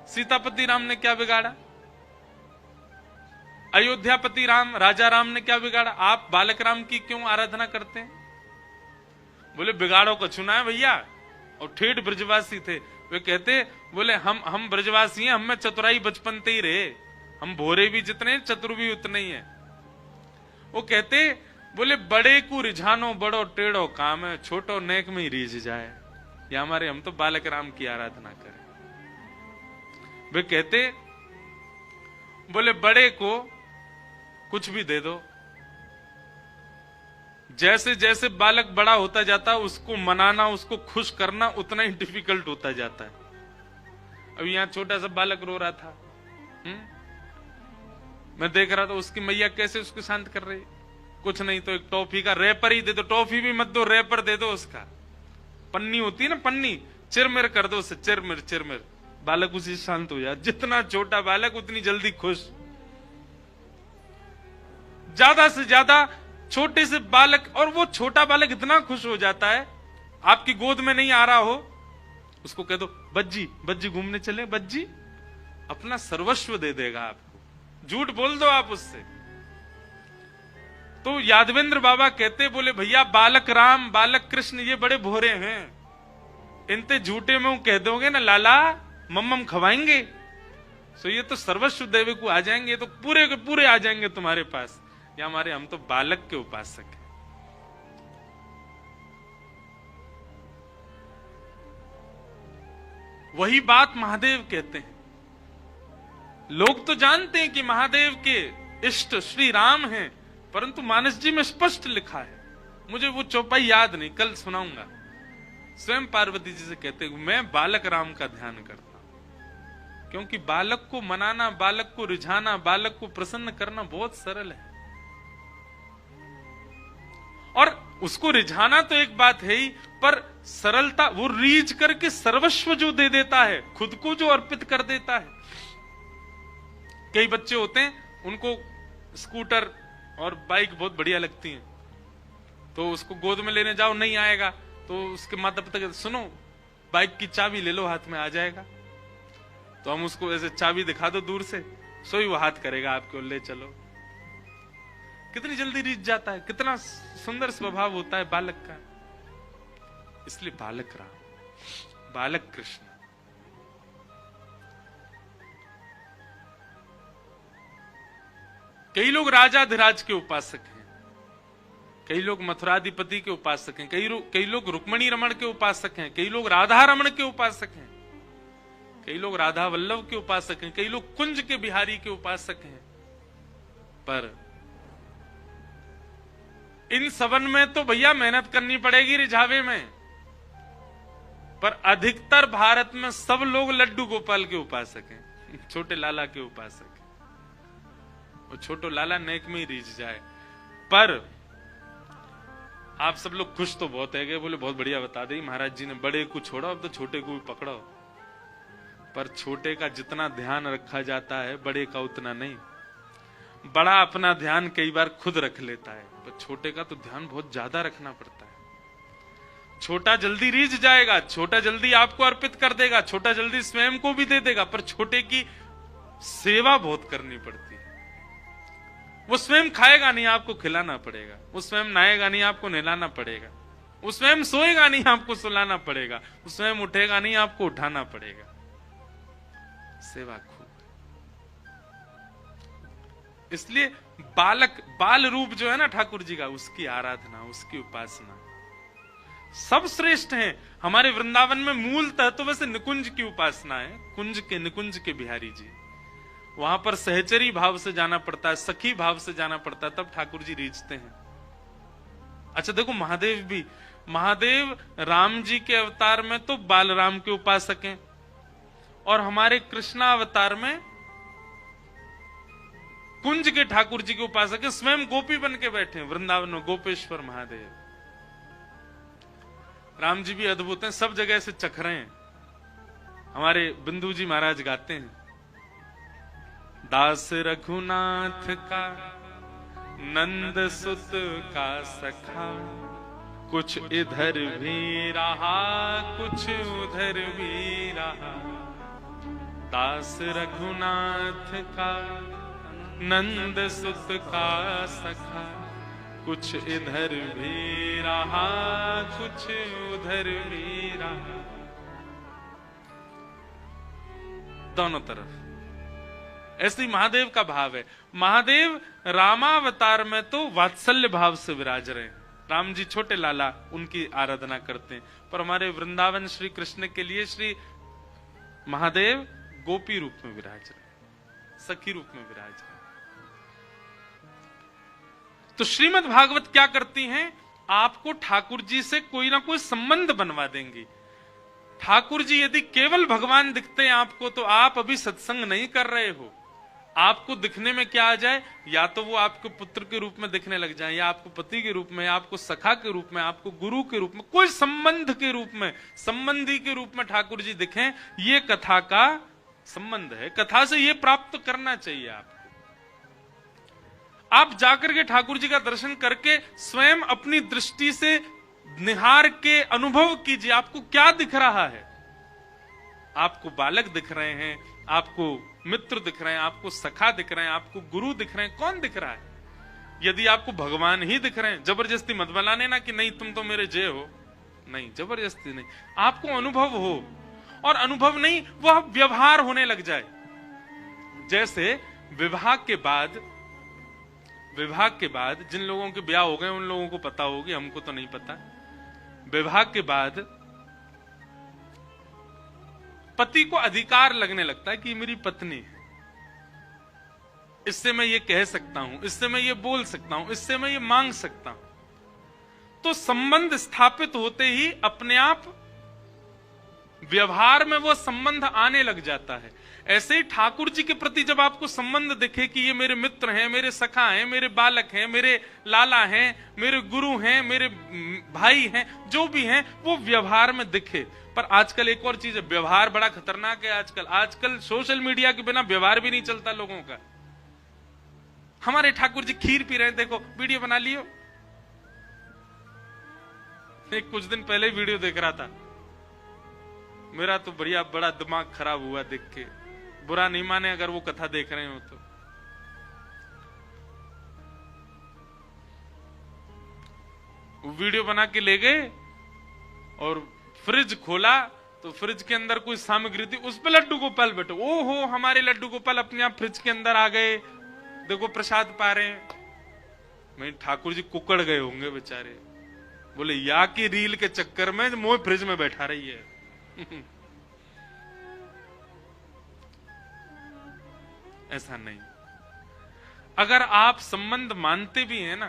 सीतापति राम ने क्या बिगाड़ा? अयोध्यापति राम, राजा राम ने क्या बिगाड़ा? आप बालक राम की क्यों आराधना करते हैं? बोले बिगाड़ो को चुना है भैया। और ठेठ ब्रजवासी थे। वे कहते, बोले हम ब्रजवासी हैं, हम में चतुराई बचपन से ही रहे, हम भोरे भी जितने चतुर भी उतने ही है। वो कहते, बोले बड़े को रिझानो बड़ो टेढ़ो काम है, छोटो नेक में ही रीझ जाए। या हमारे, हम तो बालक राम की आराधना करें। वे कहते, बोले बड़े को कुछ भी दे दो, जैसे जैसे बालक बड़ा होता जाता है उसको मनाना, उसको खुश करना उतना ही डिफिकल्ट होता जाता है। अभी यहाँ छोटा सा बालक रो रहा था, मैं देख रहा था उसकी मैया कैसे उसको शांत कर रही। कुछ नहीं तो एक टॉफी का रैपर ही दे दो, टॉफी भी मत दो, रैपर दे दो, उसका पन्नी होती है ना, पन्नी चिरमिर कर दो उससे, चिरमिर चिरमिर, बालक उसी से शांत हो जाए। जितना छोटा बालक उतनी जल्दी खुश। ज्यादा से ज्यादा छोटे से बालक, और वो छोटा बालक इतना खुश हो जाता है, आपकी गोद में नहीं आ रहा हो, उसको कह दो बज्जी बज्जी घूमने चले, बज्जी अपना सर्वस्व दे देगा आपको। झूठ बोल दो आप उससे। तो यादवेंद्र बाबा कहते, बोले भैया बालक राम बालक कृष्ण ये बड़े भोरे हैं, इनते झूठे में कह दोगे ना लाला मम्मम खवाएंगे, सो ये तो सर्वस्व देवे को आ जाएंगे, तो पूरे के पूरे आ जाएंगे तुम्हारे पास। या हमारे हम तो बालक के उपासक हैं। वही बात महादेव कहते हैं। लोग तो जानते हैं कि महादेव के इष्ट श्री राम हैं, परंतु मानस जी में स्पष्ट लिखा है, मुझे वो चौपाई याद नहीं, कल सुनाऊंगा। स्वयं पार्वती जी से कहते हैं मैं बालक राम का ध्यान करता हूं, क्योंकि बालक को मनाना, बालक को रिझाना, बालक को प्रसन्न करना बहुत सरल है। और उसको रिझाना तो एक बात है ही, पर सरलता, वो रीझ करके सर्वस्व जो दे देता है, खुद को जो अर्पित कर देता है। कई बच्चे होते हैं उनको स्कूटर और बाइक बहुत बढ़िया लगती हैं, तो उसको गोद में लेने जाओ नहीं आएगा, तो उसके माता पिता कहते सुनो बाइक की चाबी ले लो, हाथ में आ जाएगा। तो हम उसको ऐसे चाबी दिखा दो दूर से, सोई वो हाथ करेगा आपके और ले चलो। कितनी जल्दी रीझ जाता है, कितना सुंदर स्वभाव होता है बालक का। इसलिए बालक राम बालक कृष्ण। कई लोग राजाधिराज के उपासक हैं, कई लोग मथुराधिपति के उपासक हैं, कई लोग रुक्मणी रमण के उपासक हैं, कई लोग राधा रमण के उपासक हैं, कई लोग राधा वल्लभ के उपासक हैं, कई लोग कुंज के बिहारी के उपासक हैं। पर इन सबन में तो भैया मेहनत करनी पड़ेगी रिझावे में। पर अधिकतर भारत में सब लोग लड्डू गोपाल के उपासक हैं, छोटे लाला के उपासक हैं। वो छोटो लाला नेक में ही रीझ जाए। पर आप सब लोग खुश तो बहुत है, बोले बहुत बढ़िया बता दी महाराज जी ने, बड़े को छोड़ो अब तो छोटे को भी पकड़ो। पर छोटे का जितना ध्यान रखा जाता है बड़े का उतना नहीं। बड़ा अपना ध्यान कई बार खुद रख लेता है, पर छोटे का तो ध्यान बहुत ज्यादा रखना पड़ता है। छोटा जल्दी रीझ जाएगा, छोटा जल्दी आपको अर्पित कर देगा, छोटा जल्दी स्वयं को भी दे देगा, पर छोटे की सेवा बहुत करनी पड़ती है। वो स्वयं खाएगा नहीं, आपको खिलाना पड़ेगा। वो स्वयं नहाएगा नहीं, आपको नहलाना पड़ेगा। वो स्वयं सोएगा नहीं, आपको सुलाना पड़ेगा। वो स्वयं उठेगा नहीं, आपको उठाना पड़ेगा। सेवा खूब। इसलिए बाल रूप जो है ना ठाकुर जी का, उसकी आराधना, उसकी उपासना सब श्रेष्ठ है। हमारे वृंदावन में मूलतः तो वैसे निकुंज की उपासना है, निकुंज के बिहारी जी। वहां पर सहचरी भाव से जाना पड़ता है, सखी भाव से जाना पड़ता है, तब ठाकुर जी रीझते हैं। अच्छा देखो महादेव भी, महादेव राम जी के अवतार में तो बालराम के उपासक हैं, और हमारे कृष्णा अवतार में कुंज के ठाकुर जी के उपासक है। स्वयं गोपी बन के बैठे हैं वृंदावन में, गोपेश्वर महादेव। राम जी भी अद्भुत हैं, सब जगह से चख रहे हैं। हमारे बिंदु जी महाराज गाते हैं, दास रघुनाथ का नंद सुत का सखा, कुछ इधर भी रहा कुछ उधर भी रहा। दास रघुनाथ का नंद सुत का सखा, कुछ इधर भी रहा कुछ उधर भी रहा। दोनों तरफ ऐसे ही महादेव का भाव है। महादेव रामावतार में तो वात्सल्य भाव से विराज रहे हैं। राम जी छोटे लाला, उनकी आराधना करते हैं, पर हमारे वृंदावन श्री कृष्ण के लिए श्री महादेव गोपी रूप में विराज रहे, सखी रूप में विराज रहे। तो श्रीमद् भागवत क्या करती हैं? आपको ठाकुर जी से कोई ना कोई संबंध बनवा देंगी। ठाकुर जी यदि केवल भगवान दिखते हैं आपको, तो आप अभी सत्संग नहीं कर रहे हो। आपको दिखने में क्या आ जाए, या तो वो आपको पुत्र के रूप में दिखने लग जाए, या आपको पति के रूप में, या आपको सखा के रूप में, आपको गुरु के रूप में, कोई संबंध के रूप में, संबंधी के रूप में ठाकुर जी दिखें। ये कथा का संबंध है, कथा से ये प्राप्त करना चाहिए आपको। आप जाकर के ठाकुर जी का दर्शन करके स्वयं अपनी दृष्टि से निहार के अनुभव कीजिए, आपको क्या दिख रहा है। आपको बालक दिख रहे हैं, आपको मित्र दिख रहे हैं, आपको सखा दिख रहे हैं, आपको गुरु दिख रहे हैं, कौन दिख रहा है? यदि आपको भगवान ही दिख रहे हैं, जबरदस्ती मत बनाने ना कि नहीं तुम तो मेरे जय हो, नहीं, जबरदस्ती नहीं। आपको अनुभव हो, और अनुभव नहीं, वह व्यवहार होने लग जाए। जैसे विवाह के बाद जिन लोगों के ब्याह हो गए उन लोगों को पता होगी, हमको तो नहीं पता। विवाह के बाद पति को अधिकार लगने लगता है कि मेरी पत्नी है, इससे मैं ये कह सकता हूं, इससे मैं ये बोल सकता हूं, इससे मैं ये मांग सकता हूं। तो संबंध स्थापित होते ही अपने आप व्यवहार में वो संबंध आने लग जाता है। ऐसे ही ठाकुर जी के प्रति जब आपको संबंध दिखे कि ये मेरे मित्र हैं, मेरे सखा हैं, मेरे बालक हैं, मेरे लाला हैं, मेरे गुरु हैं, मेरे भाई हैं, जो भी हैं, वो व्यवहार में दिखे। पर आजकल एक और चीज है, व्यवहार बड़ा खतरनाक है। आजकल सोशल मीडिया के बिना व्यवहार भी नहीं चलता लोगों का। हमारे ठाकुर जी खीर पी रहे हैं, देखो वीडियो बना लियो। एक कुछ दिन पहले वीडियो देख रहा था, मेरा तो बड़ा दिमाग खराब हुआ देख के। बुरा नहीं माने अगर वो कथा देख रहे हो तो। वीडियो बना के ले गए और फ्रिज खोला तो फ्रिज के अंदर कोई सामग्री थी, उस पे लड्डू गोपाल बैठे। ओहो, हमारे लड्डू गोपाल अपने आप फ्रिज के अंदर आ गए, देखो प्रसाद पा रहे हैं। मैं ठाकुर जी कुकड़ गए होंगे बेचारे, बोले या की रील के चक्कर में मोह फ्रिज में बैठा रही है। ऐसा नहीं। अगर आप संबंध मानते भी हैं ना,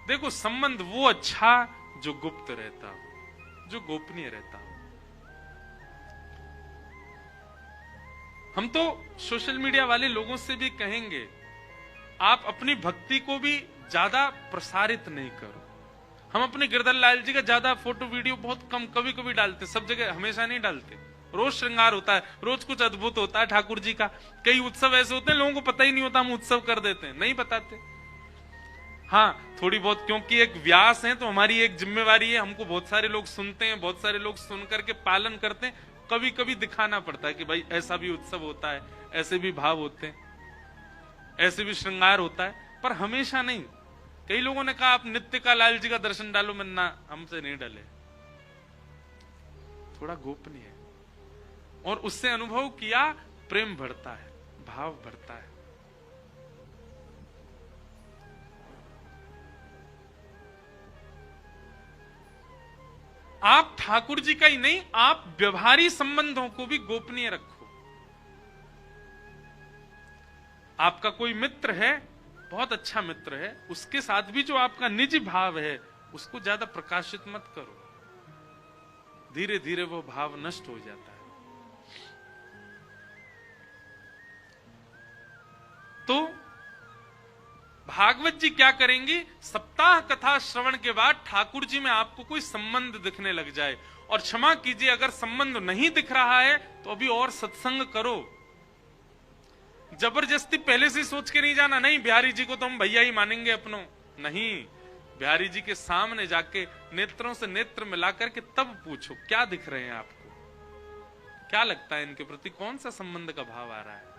देखो संबंध वो अच्छा जो गुप्त रहता हो, जो गोपनीय रहता हो। हम तो सोशल मीडिया वाले लोगों से भी कहेंगे, आप अपनी भक्ति को भी ज्यादा प्रसारित नहीं करो। हम अपने गिरधर लाल जी का ज्यादा फोटो वीडियो बहुत कम कभी कभी डालते, सब जगह हमेशा नहीं डालते। रोज श्रृंगार होता है, रोज कुछ अद्भुत होता है ठाकुर जी का। कई उत्सव ऐसे होते हैं लोगों को पता ही नहीं होता, हम उत्सव कर देते हैं, नहीं बताते। हाँ, थोड़ी बहुत, क्योंकि एक व्यास है तो हमारी एक जिम्मेवारी है, हमको बहुत सारे लोग सुनते हैं, बहुत सारे लोग सुन करके पालन करते हैं। कभी कभी दिखाना पड़ता है कि भाई ऐसा भी उत्सव होता है, ऐसे भी भाव होते हैं, ऐसे भी श्रृंगार होता है, पर हमेशा नहीं। कई लोगों ने कहा आप नित्य का लाल जी का दर्शन डालो, मैं ना, हमसे नहीं डाले, थोड़ा गोपनीय है। और उससे अनुभव किया, प्रेम बढ़ता है, भाव बढ़ता है। आप ठाकुर जी का ही नहीं, आप व्यवहारी संबंधों को भी गोपनीय रखो। आपका कोई मित्र है, बहुत अच्छा मित्र है, उसके साथ भी जो आपका निजी भाव है उसको ज्यादा प्रकाशित मत करो, धीरे धीरे वो भाव नष्ट हो जाता है। तो भागवत जी क्या करेंगी, सप्ताह कथा श्रवण के बाद ठाकुर जी में आपको कोई संबंध दिखने लग जाए। और क्षमा कीजिए, अगर संबंध नहीं दिख रहा है तो अभी और सत्संग करो। जबरदस्ती पहले से सोच के नहीं जाना, नहीं बिहारी जी को तो हम भैया ही मानेंगे अपनों, नहीं। बिहारी जी के सामने जाके नेत्रों से नेत्र मिला करके तब पूछो क्या दिख रहे हैं आपको, क्या लगता है इनके प्रति, कौन सा संबंध का भाव आ रहा है।